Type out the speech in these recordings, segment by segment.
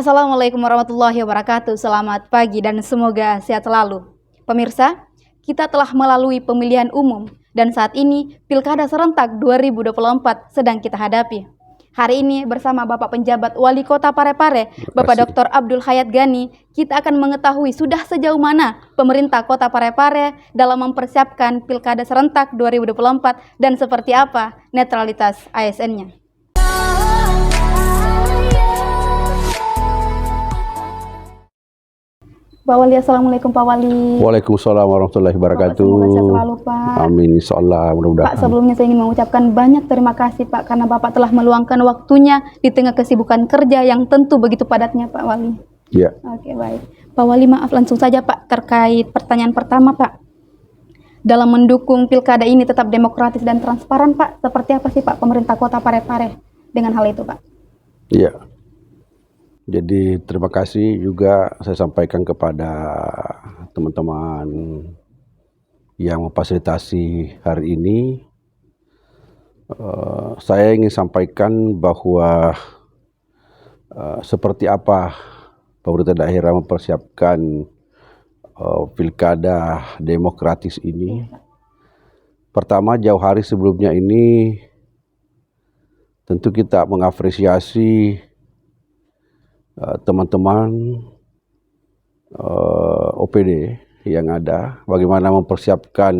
Assalamualaikum warahmatullahi wabarakatuh. Selamat pagi dan semoga sehat selalu. Pemirsa, kita telah melalui pemilihan umum dan saat ini Pilkada Serentak 2024 sedang kita hadapi. Hari ini bersama Bapak Penjabat Wali Kota Parepare, Bapak Dr. Abdul Hayat Ghani, kita akan mengetahui sudah sejauh mana pemerintah Kota Parepare dalam mempersiapkan Pilkada Serentak 2024 dan seperti apa netralitas ASN-nya. Pak Wali, Assalamualaikum Pak Wali. Waalaikumsalam warahmatullahi wabarakatuh. Semoga sehat selalu Pak. Amin, insyaallah, mudah-mudahan. Pak, sebelumnya saya ingin mengucapkan banyak terima kasih Pak karena Bapak telah meluangkan waktunya di tengah kesibukan kerja yang tentu begitu padatnya Pak Wali. Ya. Oke, baik. Pak Wali, maaf langsung saja Pak terkait pertanyaan pertama Pak. Dalam mendukung pilkada ini tetap demokratis dan transparan Pak, seperti apa sih Pak pemerintah Kota Parepare dengan hal itu Pak? Iya. Jadi terima kasih juga saya sampaikan kepada teman-teman yang memfasilitasi hari ini. Saya ingin sampaikan bahwa seperti apa pemerintah daerah mempersiapkan pilkada demokratis ini. Pertama, jauh hari sebelumnya ini tentu kita mengapresiasi teman-teman OPD yang ada, bagaimana mempersiapkan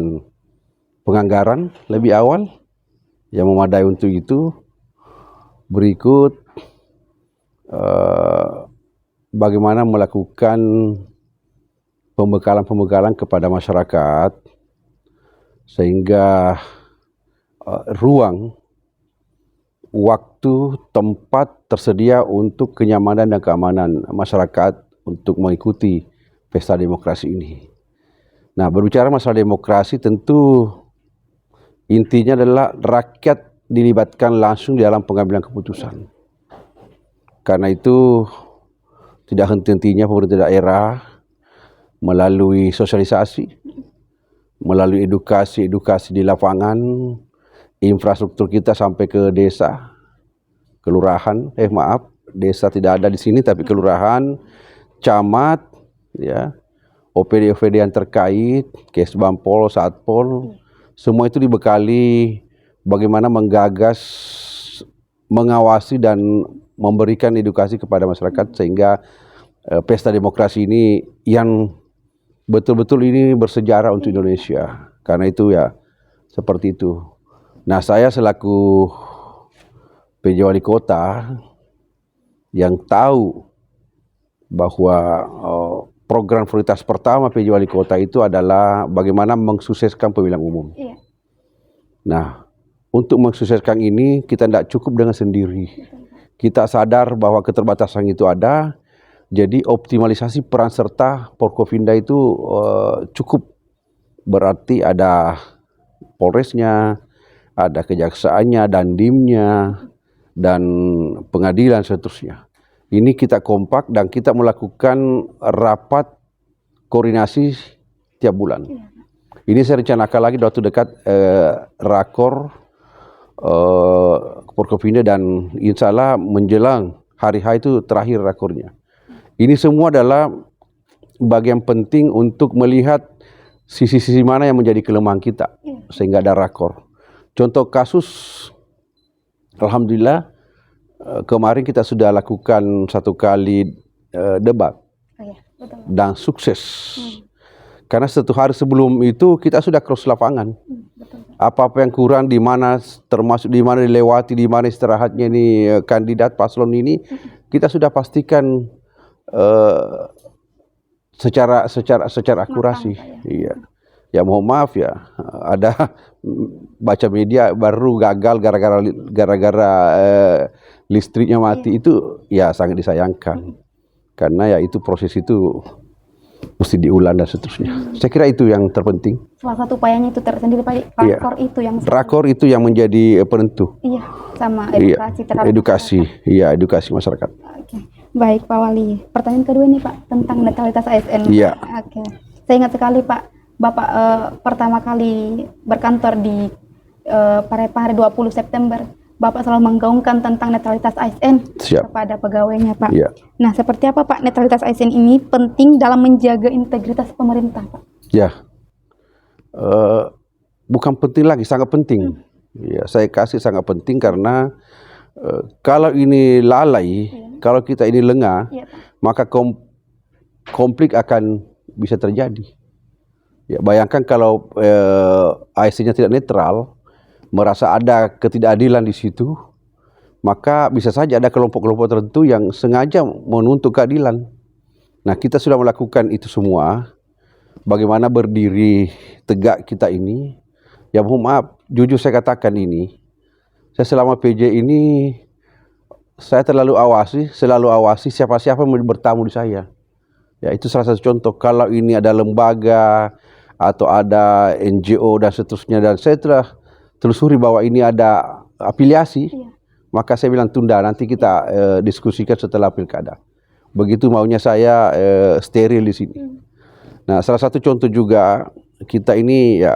penganggaran lebih awal yang memadai untuk itu. Berikut bagaimana melakukan pembekalan kepada masyarakat sehingga ruang, waktu, tempat tersedia untuk kenyamanan dan keamanan masyarakat untuk mengikuti pesta demokrasi ini. Nah, berbicara masalah demokrasi tentu intinya adalah rakyat dilibatkan langsung di dalam pengambilan keputusan. Karena itu tidak henti-hentinya pemerintah daerah melalui sosialisasi, melalui edukasi di lapangan, infrastruktur kita sampai ke desa, kelurahan, desa tidak ada di sini tapi kelurahan, camat, ya, OPD yang terkait, Kesbangpol, Satpol, semua itu dibekali bagaimana menggagas, mengawasi dan memberikan edukasi kepada masyarakat sehingga pesta demokrasi ini yang betul-betul ini bersejarah untuk Indonesia. Karena itu ya seperti itu. Nah, saya selaku PJ Wali Kota yang tahu bahwa program prioritas pertama PJ Wali Kota itu adalah bagaimana mensukseskan pemilihan umum. Iya. Nah, untuk mensukseskan ini kita tidak cukup dengan sendiri. Kita sadar bahwa keterbatasan itu ada, jadi optimalisasi peran serta Porkofinda itu cukup. Berarti ada Polresnya, ada kejaksaannya, dan dimnya, dan pengadilan seterusnya. Ini kita kompak dan kita melakukan rapat koordinasi tiap bulan. Ini saya rencanakan lagi waktu dekat rakor Porkofinda dan insya Allah menjelang hari H itu terakhir rakornya. Ini semua adalah bagian penting untuk melihat sisi-sisi mana yang menjadi kelemahan kita sehingga ada rakor. Contoh kasus, alhamdulillah kemarin kita sudah lakukan satu kali debat dan sukses. Karena satu hari sebelum itu kita sudah cross lapangan. Apa-apa yang kurang di mana, termasuk di mana dilewati, di mana istirahatnya ini kandidat paslon ini, kita sudah pastikan secara akurasi. Iya. Ya mohon maaf ya, ada baca media baru gagal gara-gara listriknya mati. Itu ya sangat disayangkan. Karena ya itu proses itu mesti diulang dan seterusnya. Saya kira itu yang terpenting. Salah satu upayanya itu tersendiri Pak, rakor itu yang rakor itu yang menjadi penentu. Iya, sama edukasi terhadap edukasi, iya edukasi masyarakat. Oke. Baik Pak Wali, pertanyaan kedua nih Pak tentang netralitas ASN. Iya. Oke. Saya ingat sekali Pak, Bapak pertama kali berkantor di Parepare 20 September Bapak selalu menggaungkan tentang netralitas ASN Siap. kepada pegawainya, Pak. Ya. Nah, seperti apa, Pak, netralitas ASN ini penting dalam menjaga integritas pemerintah, Pak? Ya, bukan penting lagi, sangat penting. Ya, saya kasih sangat penting karena kalau ini lalai, kalau kita ini lengah, Iya, Pak. maka konflik akan bisa terjadi. Ya, bayangkan kalau ASN-nya tidak netral, merasa ada ketidakadilan di situ, maka bisa saja ada kelompok-kelompok tertentu yang sengaja menuntut keadilan. Nah, kita sudah melakukan itu semua. Bagaimana berdiri tegak kita ini? Ya mohon maaf, jujur saya katakan ini, saya selama PJ ini saya selalu awasi siapa-siapa yang bertamu di saya. Ya, itu salah satu contoh. Kalau ini ada lembaga atau ada NGO dan seterusnya, dan saya telah telusuri bahwa ini ada afiliasi, maka saya bilang tunda, nanti kita diskusikan setelah pilkada. Begitu maunya saya steril di sini. Nah, salah satu contoh juga kita ini ya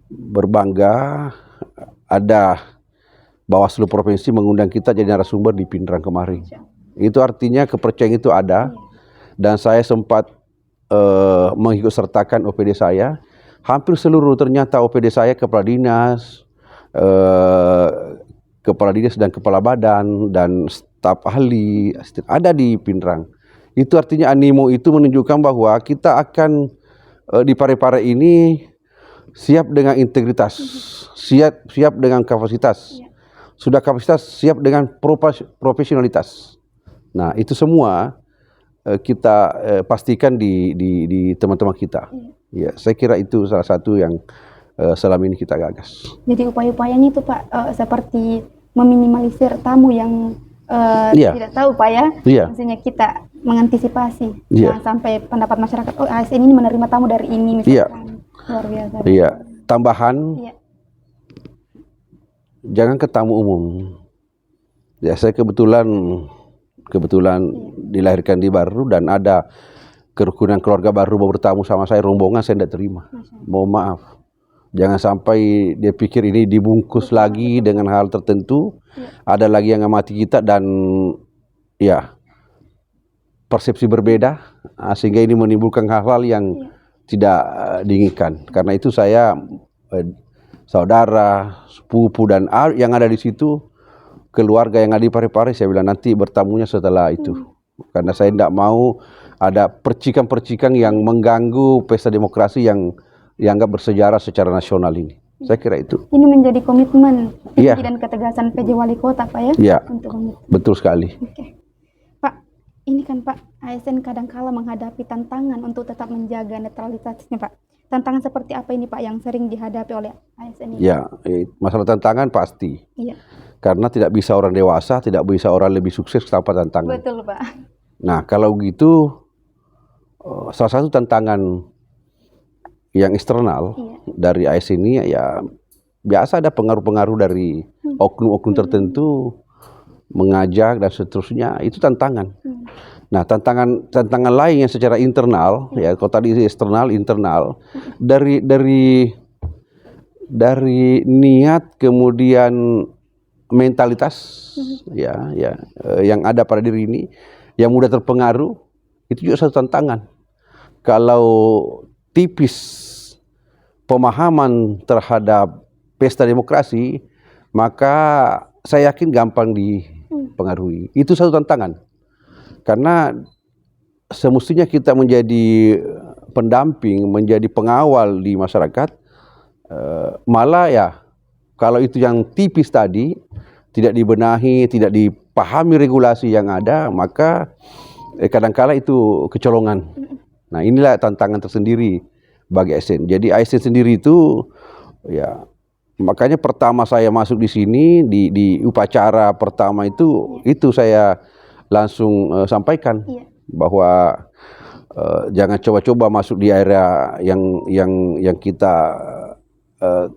berbangga ada Bawaslu Provinsi mengundang kita jadi narasumber di Pindrang kemarin. Itu artinya kepercayaan itu ada, dan saya sempat mengikut sertakan OPD saya. Hampir seluruh ternyata OPD saya kepala dinas dan kepala badan dan staf ahli ada di Pindrang. Itu artinya animo itu menunjukkan bahwa kita akan di Parepare ini siap dengan integritas, siap dengan kapasitas. Sudah kapasitas, siap dengan profesionalitas. Nah, itu semua kita pastikan di teman-teman kita. Ya, saya kira itu salah satu yang selama ini kita gagas. Jadi upaya-upayanya itu, Pak, seperti meminimalisir tamu yang tidak tahu, Pak, ya. Maksudnya kita mengantisipasi sampai pendapat masyarakat, oh ASN ini menerima tamu dari ini misalkan. Luar biasa. Iya, tambahan jangan ke tamu umum. Ya, saya kebetulan dilahirkan di Baru dan ada kerukunan keluarga baru mau bertamu sama saya, rombongan saya tidak terima. Mohon maaf. Jangan sampai dia pikir ini dibungkus lagi dengan hal tertentu. Ada lagi yang ngamati kita dan ya persepsi berbeda, sehingga ini menimbulkan hal-hal yang tidak diinginkan. Karena itu saya saudara, sepupu dan yang ada di situ, keluarga yang ada di Parepare, saya bilang nanti bertamunya setelah itu. Karena saya tidak mau ada percikan-percikan yang mengganggu pesta demokrasi yang dianggap bersejarah secara nasional ini. Saya kira itu. Ini menjadi komitmen tinggi dan ketegasan PJ Wali Kota, Pak, ya? Iya, untuk betul sekali. Oke. Pak, ini kan Pak, ASN kadangkala menghadapi tantangan untuk tetap menjaga netralitasnya, Pak. Tantangan seperti apa ini, Pak, yang sering dihadapi oleh ASN ini? Ya, masalah tantangan pasti. Iya. Karena tidak bisa orang dewasa, tidak bisa orang lebih sukses tanpa tantangan. Betul, Pak. Nah, kalau gitu, salah satu tantangan yang eksternal dari ASN ini ya biasa ada pengaruh-pengaruh dari oknum-oknum tertentu mengajak dan seterusnya, itu tantangan. Nah, tantangan lain yang secara internal, ya kalau tadi eksternal, internal, dari niat kemudian mentalitas yang ada pada diri ini yang mudah terpengaruh, itu juga satu tantangan. Kalau tipis pemahaman terhadap pesta demokrasi, maka saya yakin gampang dipengaruhi. Itu satu tantangan. Karena semestinya kita menjadi pendamping, menjadi pengawal di masyarakat, malah ya kalau itu yang tipis tadi tidak dibenahi, tidak dipahami regulasi yang ada, maka kadang-kala itu kecolongan. Nah, inilah tantangan tersendiri bagi ASN. Jadi ASN sendiri itu ya, makanya pertama saya masuk di sini di upacara pertama itu saya langsung sampaikan bahwa jangan coba-coba masuk di area yang kita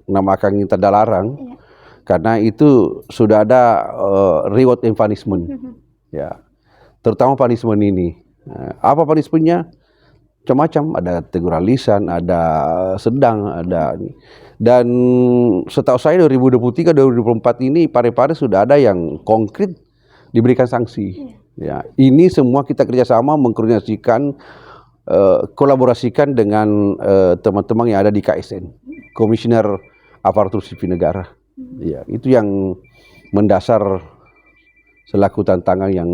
namakan kita larang, karena itu sudah ada reward and punishment. Ya, terutama punishment ini. Apa punishmentnya? macam-macam, ada teguran lisan, ada sedang, ada. Dan setahu saya 2023 2024 ini Parepare sudah ada yang konkret diberikan sanksi. Ya, ini semua kita kerjasama mengkoordinasikan, kolaborasikan dengan teman-teman yang ada di KSN, Komisioner Aparatur Sipil Negara. Ya, itu yang mendasar selaku tantangan yang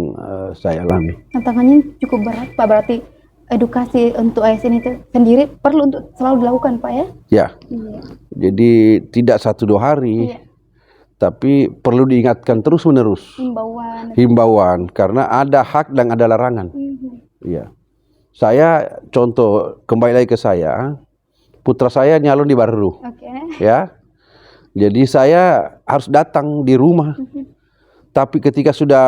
saya alami. Tantangannya cukup berat Pak, berarti edukasi untuk ASN itu sendiri perlu untuk selalu dilakukan Pak ya? Ya, Iya. jadi tidak 1-2 hari, Iya. tapi perlu diingatkan terus-menerus. Himbauan, karena ada hak dan ada larangan. Iya. Saya contoh, kembali lagi ke saya, putra saya nyalon di Baru. Ya. Jadi saya harus datang di rumah. Tapi ketika sudah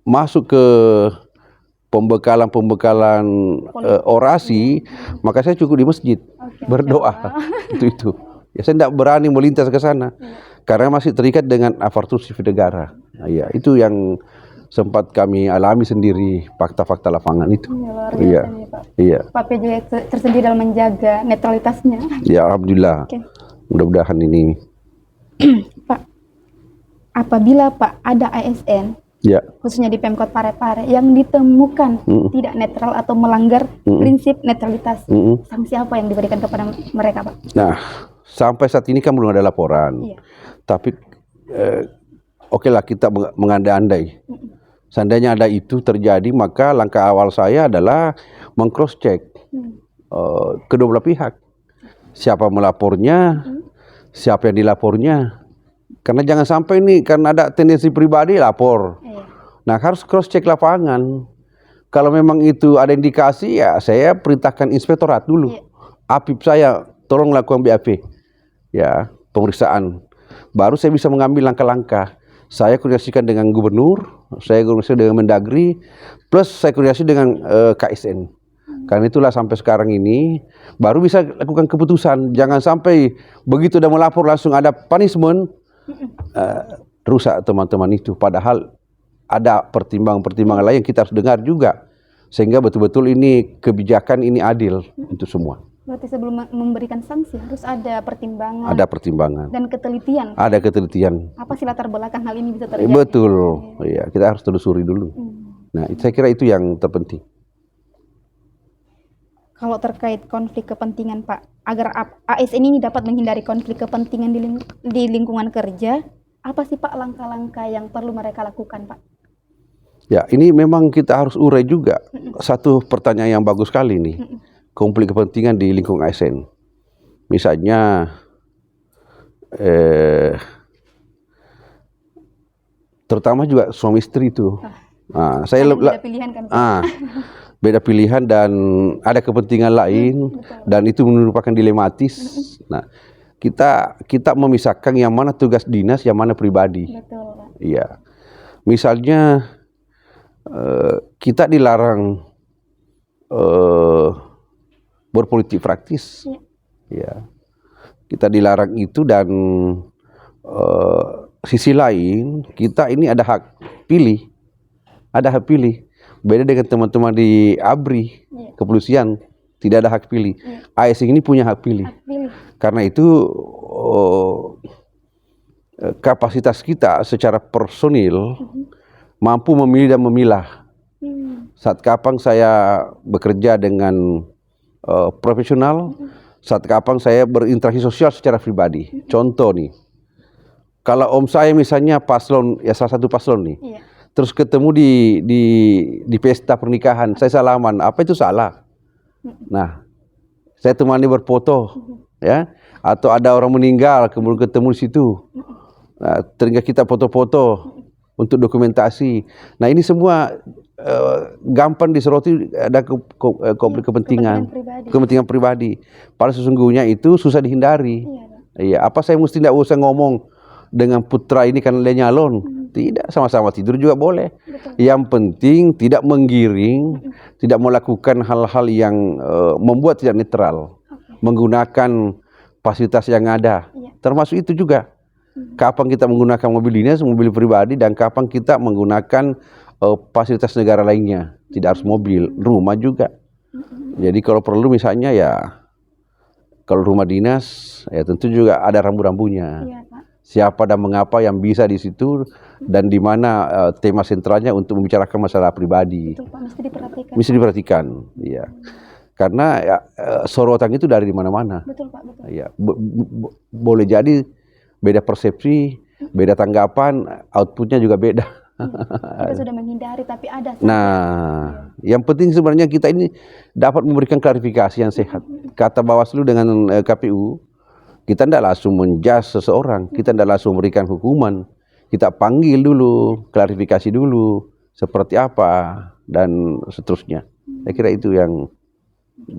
masuk ke pembekalan orasi, maka saya cukup di masjid berdoa. Itu. Ya, saya tidak berani melintas ke sana karena masih terikat dengan aparatur sipil negara. Nah, ya, itu yang sempat kami alami sendiri, fakta-fakta lapangan itu. Iya. Iya. Pak PJ tersendiri dalam menjaga netralitasnya. Ya, alhamdulillah. Mudah-mudahan ini. Pak, apabila Pak ada ASN, ya, khususnya di Pemkot Parepare yang ditemukan tidak netral atau melanggar prinsip netralitas, sanksi apa yang diberikan kepada mereka Pak? Nah, sampai saat ini kan belum ada laporan. Iya. Tapi oke lah, kita mengandai-andai. Seandainya ada itu terjadi, maka langkah awal saya adalah meng-cross check kedua belah pihak. Siapa melapornya, siapa yang dilapornya. Karena jangan sampai ini karena ada tendensi pribadi lapor. Nah, harus cross check lapangan. Kalau memang itu ada indikasi, ya saya perintahkan inspektorat dulu. APIP saya tolong lakukan BAP. Ya, pemeriksaan. Baru saya bisa mengambil langkah-langkah. Saya koordinasikan dengan gubernur, saya koordinasi dengan Mendagri, plus saya koordinasi dengan KSN. Karena itulah sampai sekarang ini baru bisa lakukan keputusan. Jangan sampai begitu udah melapor langsung ada punishment, rusak teman-teman itu. Padahal ada pertimbangan-pertimbangan lain yang kita harus dengar juga. Sehingga betul-betul ini kebijakan ini adil untuk semua. Berarti sebelum memberikan sanksi harus ada pertimbangan. Ada pertimbangan. Dan ketelitian. Ada ketelitian. Apa sih latar belakang hal ini bisa terjadi? Betul. Ya, kita harus telusuri dulu. Nah, saya kira itu yang terpenting. Kalau terkait konflik kepentingan Pak, agar ASN ini dapat menghindari konflik kepentingan di lingkungan kerja, apa sih Pak langkah-langkah yang perlu mereka lakukan Pak? Ya, ini memang kita harus urai juga. Satu pertanyaan yang bagus sekali nih. Konflik kepentingan di lingkungan ASN. Misalnya terutama juga suami istri itu. Saya beda pilihan kan? Beda pilihan dan ada kepentingan lain dan itu merupakan dilematis. Nah, kita memisahkan yang mana tugas dinas, yang mana pribadi. Betul. Iya. Misalnya kita dilarang berpolitik praktis. Ya. Kita dilarang itu dan sisi lain kita ini ada hak pilih. Ada hak pilih. Beda dengan teman-teman di ABRI, kepolisian, tidak ada hak pilih. ASN ini punya hak pilih. Karena itu kapasitas kita secara personil mampu memilih dan memilah. Saat kapan saya bekerja dengan profesional, saat kapan saya berinteraksi sosial secara pribadi. Contoh nih, kalau om saya misalnya paslon, ya salah satu paslon nih, terus ketemu di pesta pernikahan, saya salaman, apa itu salah? Nah, saya temani berfoto, ya, atau ada orang meninggal kemudian ketemu di situ, nah, ternyata kita foto-foto untuk dokumentasi. Nah, ini semua gampang disoroti, ada konflik kepentingan pribadi. Padahal sesungguhnya itu susah dihindari. Iya, apa saya mesti tidak usah ngomong dengan putra ini karena dia nyalon? Tidak, sama-sama tidur juga boleh. Yang penting tidak menggiring, tidak melakukan hal-hal yang membuat tidak netral, menggunakan fasilitas yang ada. Termasuk itu juga. Kapan kita menggunakan mobil dinas, mobil pribadi, dan kapan kita menggunakan fasilitas negara lainnya. Tidak harus mobil, rumah juga. Jadi kalau perlu misalnya ya, kalau rumah dinas ya tentu juga ada rambu-rambunya. Iya, Pak. Siapa dan mengapa yang bisa di situ dan di mana tema sentralnya untuk membicarakan masalah pribadi. Betul, Pak, mesti diperhatikan. Mesti diperhatikan, iya. Karena ya, sorotan itu dari mana-mana. Betul, Pak, betul. Ya, boleh jadi beda persepsi, beda tanggapan, outputnya juga beda. Kita sudah menghindari tapi ada saja. Nah, yang penting sebenarnya kita ini dapat memberikan klarifikasi yang sehat. Kata Bawaslu dengan KPU, kita tidak langsung menjudge seseorang, kita tidak langsung memberikan hukuman. Kita panggil dulu, klarifikasi dulu, seperti apa, dan seterusnya. Saya kira itu yang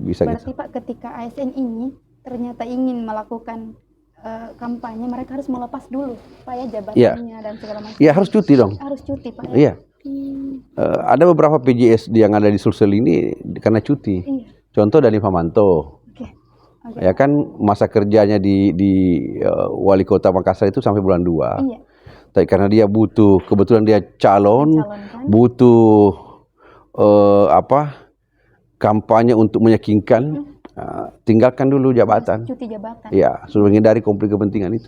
bisa Berarti Pak, ketika ASN ini ternyata ingin melakukan kampanye, mereka harus melepas dulu Pak ya jabatannya dan segala macam. Iya, harus cuti dong. Harus cuti Pak ya. Iya. Ada beberapa PJS yang ada di Sulsel ini karena cuti. Iya. Contoh dari Pamanto. Oke. Ya kan masa kerjanya di Wali Kota Makassar itu sampai bulan 2. Iya. Tapi karena dia butuh, kebetulan dia calon, Calonkan. butuh kampanye untuk meyakinkan, tinggalkan dulu jabatan. Cuti jabatan. Ya, sudah menghindari konflik kepentingan itu.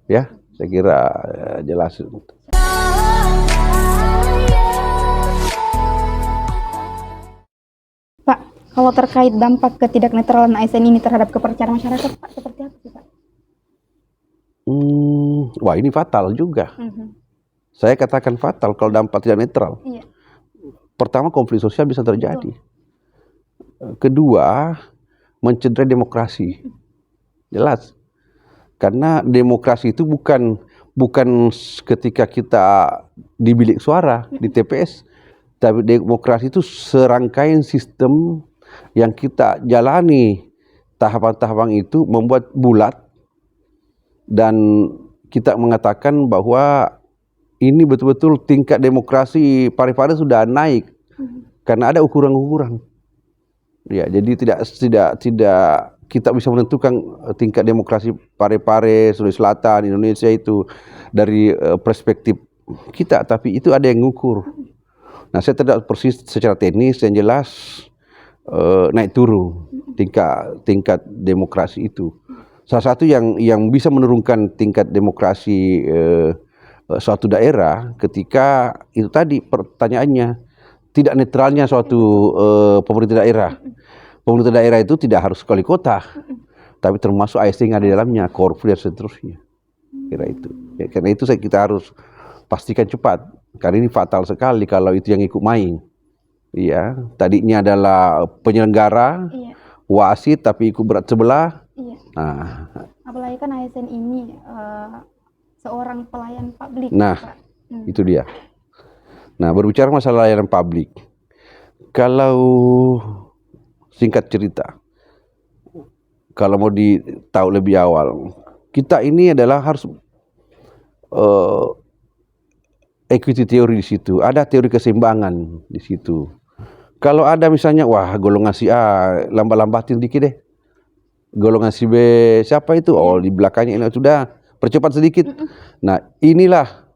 Ya, saya kira jelas. Pak, kalau terkait dampak ketidaknetralan ASN ini terhadap kepercayaan masyarakat, Pak, seperti apa sih Pak? Wah, ini fatal juga. Saya katakan fatal kalau dampak tidak netral. Iya. Pertama, konflik sosial bisa terjadi. Kedua, mencederai demokrasi. Jelas. Karena demokrasi itu bukan ketika kita di bilik suara, di TPS. Tapi demokrasi itu serangkaian sistem yang kita jalani. Tahapan-tahapan itu membuat bulat. Dan kita mengatakan bahwa ini betul-betul tingkat demokrasi Parepare sudah naik. Karena ada ukuran-ukuran. Ya, jadi tidak kita bisa menentukan tingkat demokrasi Parepare, Sulawesi Selatan, Indonesia itu dari perspektif kita, tapi itu ada yang mengukur. Nah, saya tidak persis secara teknis yang jelas naik turun tingkat demokrasi itu. Salah satu yang bisa menurunkan tingkat demokrasi suatu daerah ketika itu tadi pertanyaannya tidak netralnya suatu pemerintah daerah. Pemerintah daerah itu tidak harus wali kota, tapi termasuk ASN yang ada di dalamnya, Korpri dan seterusnya. Kira itu. Ya, karena itu kita harus pastikan cepat. Karena ini fatal sekali kalau itu yang ikut main. Iya, tadinya adalah penyelenggara, Iya. wasit tapi ikut berat sebelah. Iya. Nah, Apalagi kan ASN ini seorang pelayan publik. Nah, Pak. Itu dia. Nah, berbicara masalah layanan publik, kalau singkat cerita, kalau mau tahu lebih awal, kita ini adalah harus equity theory di situ, ada teori keseimbangan di situ. Kalau ada misalnya, wah golongan si A lambat-lambatin dikit deh, golongan si B siapa itu, oh di belakangnya ini sudah percepat sedikit. Nah inilah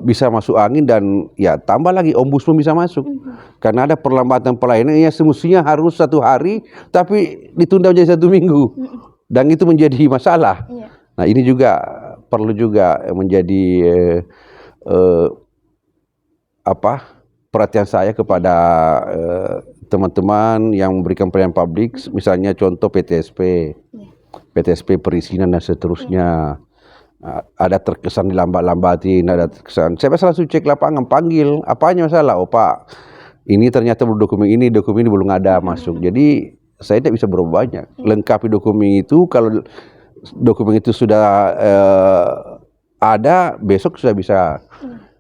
bisa masuk angin dan ya tambah lagi ombudsman bisa masuk karena ada perlambatan pelayanan yang semestinya harus 1 hari tapi ditunda menjadi 1 minggu dan itu menjadi masalah. Nah ini juga perlu juga menjadi perhatian saya kepada teman-teman yang memberikan pelayanan publik, misalnya contoh PTSP perizinan dan seterusnya. Ada terkesan dilambat-lambatin, ada terkesan. Saya langsung cek lapangan, panggil, apanya masalah? Oh Pak, ini ternyata dokumen ini belum ada masuk. Jadi saya tidak bisa berbuat banyak. Lengkapi dokumen itu, kalau dokumen itu sudah ada, besok sudah bisa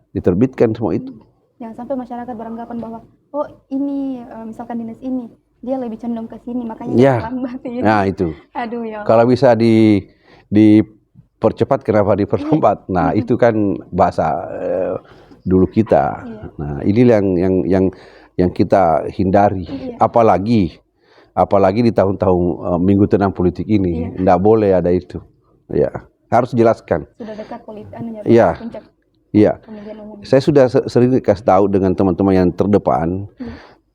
diterbitkan semua itu. Jangan sampai masyarakat beranggapan bahwa oh ini misalkan dinas ini dia lebih condong ke sini makanya lambat. Nah itu. Aduh ya. Kalau bisa dipercepat kenapa diperlambat? Nah itu kan bahasa dulu kita. Nah ini yang kita hindari. Apalagi di tahun-tahun minggu tenang politik ini, tidak boleh ada itu. Ya harus jelaskan. Sudah dekat politik. Puncak. Iya, saya sudah sering kasih tahu dengan teman-teman yang terdepan,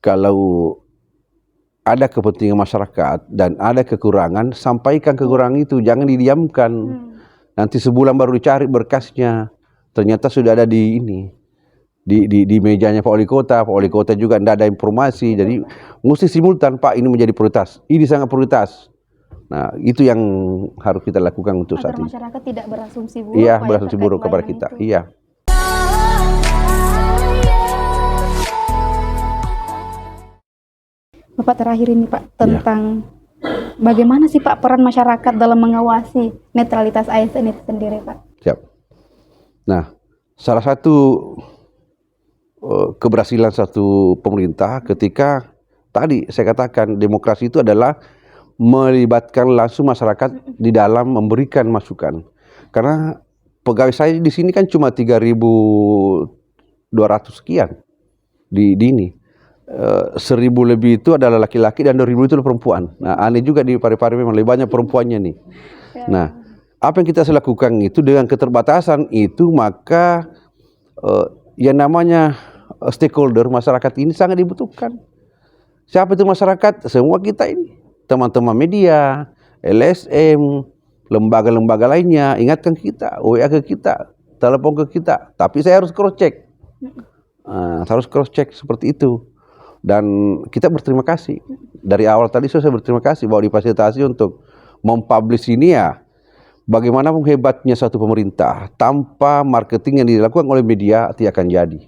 kalau ada kepentingan masyarakat dan ada kekurangan, sampaikan kekurangan itu, jangan didiamkan. Nanti sebulan baru dicari berkasnya, ternyata sudah ada di ini, di mejanya Pak Wali Kota. Pak Wali Kota juga tidak ada informasi, jadi mesti simultan, Pak, ini menjadi prioritas, ini sangat prioritas. Nah, itu yang harus kita lakukan untuk saat Agar ini. masyarakat tidak berasumsi buruk, Iya, Pak, ya, berasumsi terkait buruk kepada pelayanan kita. itu. Iya. Bapak, terakhir ini Pak, tentang bagaimana sih Pak peran masyarakat dalam mengawasi netralitas ASN itu sendiri, Pak? Siap. Nah, salah satu keberhasilan satu pemerintah ketika tadi saya katakan demokrasi itu adalah melibatkan langsung masyarakat di dalam memberikan masukan. Karena pegawai saya di sini kan cuma 3.200 sekian di ini. 1.000 lebih itu adalah laki-laki dan 2.000 itu adalah perempuan. Nah, aneh juga di Parepare memang lebih banyak perempuannya nih. Nah, apa yang kita lakukan itu dengan keterbatasan itu, maka yang namanya stakeholder masyarakat ini sangat dibutuhkan. Siapa itu masyarakat? Semua kita ini, teman-teman media, LSM, lembaga-lembaga lainnya, ingatkan kita, WA ke kita, telepon ke kita. Tapi saya harus cross check, harus cross check seperti itu. Dan kita berterima kasih. Dari awal tadi saya berterima kasih bahwa difasilitasi untuk mempublish ini ya. Bagaimanapun hebatnya satu pemerintah, tanpa marketing yang dilakukan oleh media tidak akan jadi.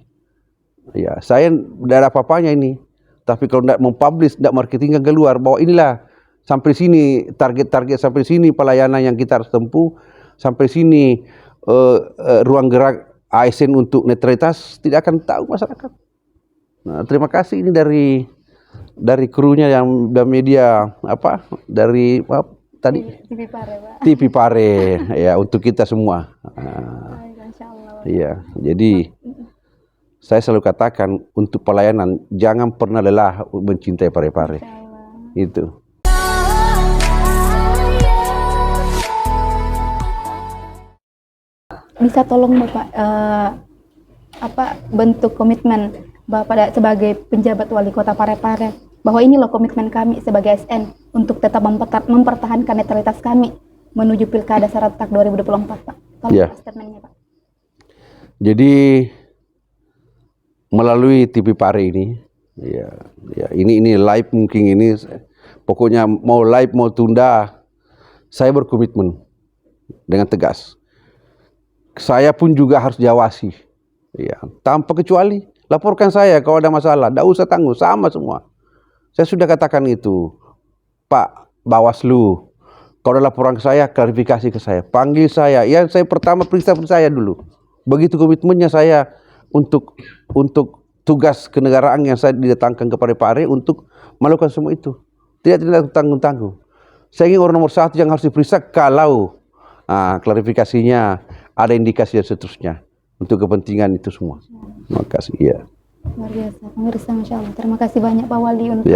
Ya, saya tidak ada apa-apanya ini. Tapi kalau tidak mempublish, tidak marketing yang keluar, bahwa inilah sampai sini target-target, sampai sini pelayanan yang kita harus tempuh, sampai sini ruang gerak ASN untuk netralitas, tidak akan tahu masyarakat. Nah, terima kasih ini dari krunya yang dan media apa dari tadi TV Pare, Pak. TV Pare ya, untuk kita semua. Iya, jadi saya selalu katakan untuk pelayanan jangan pernah lelah mencintai Parepare. Itu. Bisa tolong Bapak apa bentuk komitmen Bapak sebagai penjabat wali kota Parepare bahwa ini loh komitmen kami sebagai ASN untuk tetap mempertahankan netralitas kami menuju Pilkada serentak 2024, Pak. Tolong statementnya, Pak. Jadi melalui TV Pare ini, ya ini live mungkin ini, pokoknya mau live mau tunda, saya berkomitmen dengan tegas. Saya pun juga harus diawasi, ya, tanpa kecuali. Laporkan saya kalau ada masalah, tidak usah tangguh, sama semua. Saya sudah katakan itu, Pak Bawaslu, kalau ada laporan ke saya, klarifikasi ke saya, panggil saya. Ya, saya pertama periksa saya dulu. Begitu komitmennya saya untuk tugas kenegaraan yang saya didatangkan kepada Parepare untuk melakukan semua itu. Tidak tanggung-tanggung. Saya ingin orang nomor satu yang harus diperiksa kalau klarifikasinya ada indikasi dan seterusnya untuk kepentingan itu semua. Terima kasih. Ya. Luar biasa, pemirsa, Masya Allah. Terima kasih banyak Pak Wali untuk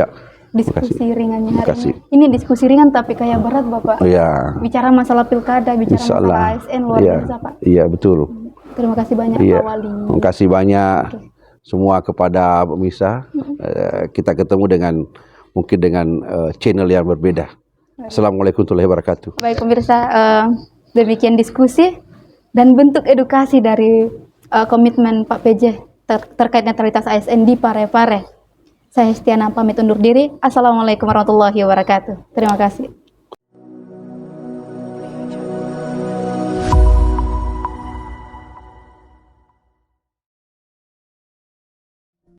diskusi ringannya hari ini. Ini diskusi ringan tapi kayak berat, Bapak. Ya. Bicara masalah pilkada, bicara masalah ASN, luar biasa, Pak. Iya, betul. Terima kasih banyak Pak Wali. Terima kasih banyak semua kepada pemirsa. Kita ketemu dengan mungkin dengan channel yang berbeda. Assalamualaikum warahmatullahi wabarakatuh. Baik pemirsa, demikian diskusi dan bentuk edukasi dari komitmen Pak PJ terkait netralitas ASN di Parepare. Saya Hestiana pamit undur diri. Assalamualaikum warahmatullahi wabarakatuh. Terima kasih.